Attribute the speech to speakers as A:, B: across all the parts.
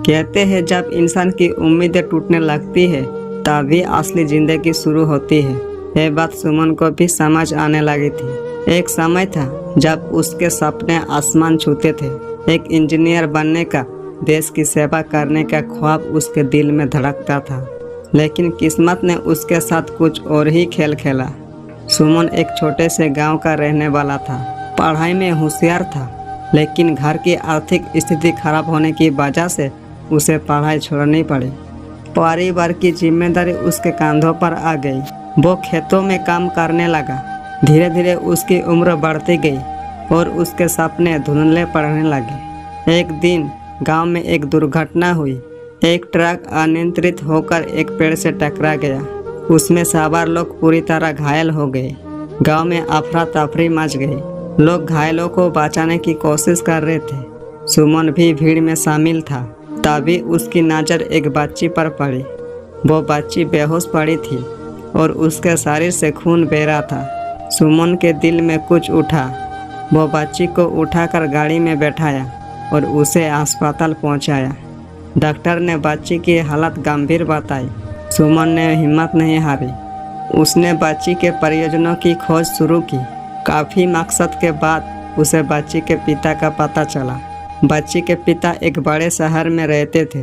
A: कहते हैं जब इंसान की उम्मीदें टूटने लगती है तभी असली जिंदगी शुरू होती है। यह बात सुमन को भी समझ आने लगी थी। एक समय था जब उसके सपने आसमान छूते थे। एक इंजीनियर बनने का, देश की सेवा करने का ख्वाब उसके दिल में धड़कता था। लेकिन किस्मत ने उसके साथ कुछ और ही खेल खेला। सुमन एक छोटे से गांव का रहने वाला था। पढ़ाई में होशियार था, लेकिन घर की आर्थिक स्थिति खराब होने की वजह से उसे पढ़ाई छोड़नी पड़ी। परिवार की जिम्मेदारी उसके कंधों पर आ गई। वो खेतों में काम करने लगा। धीरे धीरे उसकी उम्र बढ़ती गई और उसके सपने धुंधले पड़ने लगे। एक दिन गांव में एक दुर्घटना हुई। एक ट्रक अनियंत्रित होकर एक पेड़ से टकरा गया। उसमें सवार लोग पूरी तरह घायल हो गए। गांव में अफरा तफरी मच गई। लोग घायलों को बचाने की कोशिश कर रहे थे। सुमन भी भीड़ में शामिल था। तभी उसकी नज़र एक बच्ची पर पड़ी। वो बच्ची बेहोश पड़ी थी और उसके शरीर से खून बह रहा था। सुमन के दिल में कुछ उठा। वो बच्ची को उठाकर गाड़ी में बैठाया और उसे अस्पताल पहुंचाया। डॉक्टर ने बच्ची की हालत गंभीर बताई। सुमन ने हिम्मत नहीं हारी। उसने बच्ची के परिजनों की खोज शुरू की। काफ़ी मकसद के बाद उसे बच्ची के पिता का पता चला। बच्ची के पिता एक बड़े शहर में रहते थे।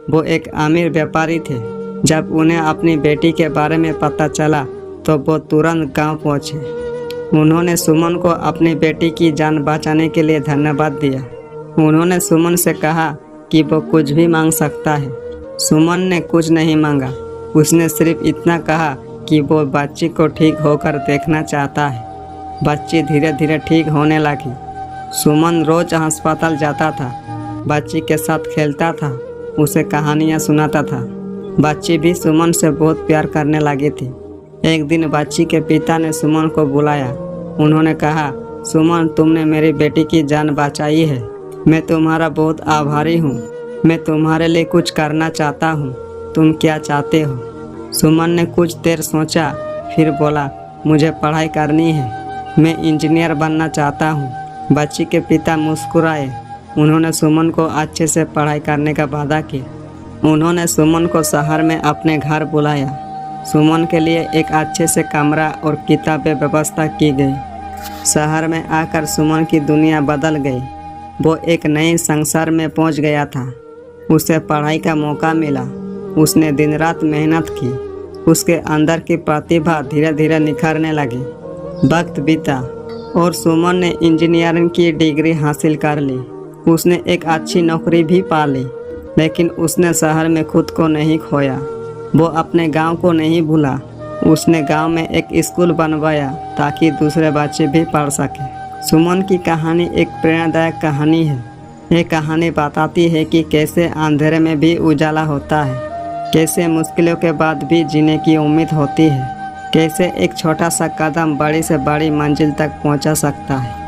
A: वो एक अमीर व्यापारी थे। जब उन्हें अपनी बेटी के बारे में पता चला तो वो तुरंत गांव पहुंचे। उन्होंने सुमन को अपनी बेटी की जान बचाने के लिए धन्यवाद दिया। उन्होंने सुमन से कहा कि वो कुछ भी मांग सकता है। सुमन ने कुछ नहीं मांगा। उसने सिर्फ इतना कहा कि वो बच्ची को ठीक होकर देखना चाहता है। बच्ची धीरे धीरे ठीक होने लगी। सुमन रोज अस्पताल जाता था। बच्ची के साथ खेलता था, उसे कहानियाँ सुनाता था। बच्ची भी सुमन से बहुत प्यार करने लगी थी। एक दिन बच्ची के पिता ने सुमन को बुलाया। उन्होंने कहा, सुमन, तुमने मेरी बेटी की जान बचाई है। मैं तुम्हारा बहुत आभारी हूँ। मैं तुम्हारे लिए कुछ करना चाहता हूँ। तुम क्या चाहते हो? सुमन ने कुछ देर सोचा, फिर बोला, मुझे पढ़ाई करनी है। मैं इंजीनियर बनना चाहता हूँ। बच्ची के पिता मुस्कुराए। उन्होंने सुमन को अच्छे से पढ़ाई करने का वादा किया। उन्होंने सुमन को शहर में अपने घर बुलाया। सुमन के लिए एक अच्छे से कमरा और किताबें व्यवस्था की गई। शहर में आकर सुमन की दुनिया बदल गई। वो एक नए संसार में पहुंच गया था। उसे पढ़ाई का मौका मिला। उसने दिन रात मेहनत की। उसके अंदर की प्रतिभा धीरे धीरे निखरने लगी। वक्त बीता और सुमन ने इंजीनियरिंग की डिग्री हासिल कर ली। उसने एक अच्छी नौकरी भी पा ली। लेकिन उसने शहर में खुद को नहीं खोया। वो अपने गांव को नहीं भूला। उसने गांव में एक स्कूल बनवाया ताकि दूसरे बच्चे भी पढ़ सकें। सुमन की कहानी एक प्रेरणादायक कहानी है। ये कहानी बताती है कि कैसे अंधेरे में भी उजाला होता है, कैसे मुश्किलों के बाद भी जीने की उम्मीद होती है, कैसे एक छोटा सा कदम बड़ी से बड़ी मंजिल तक पहुंचा सकता है।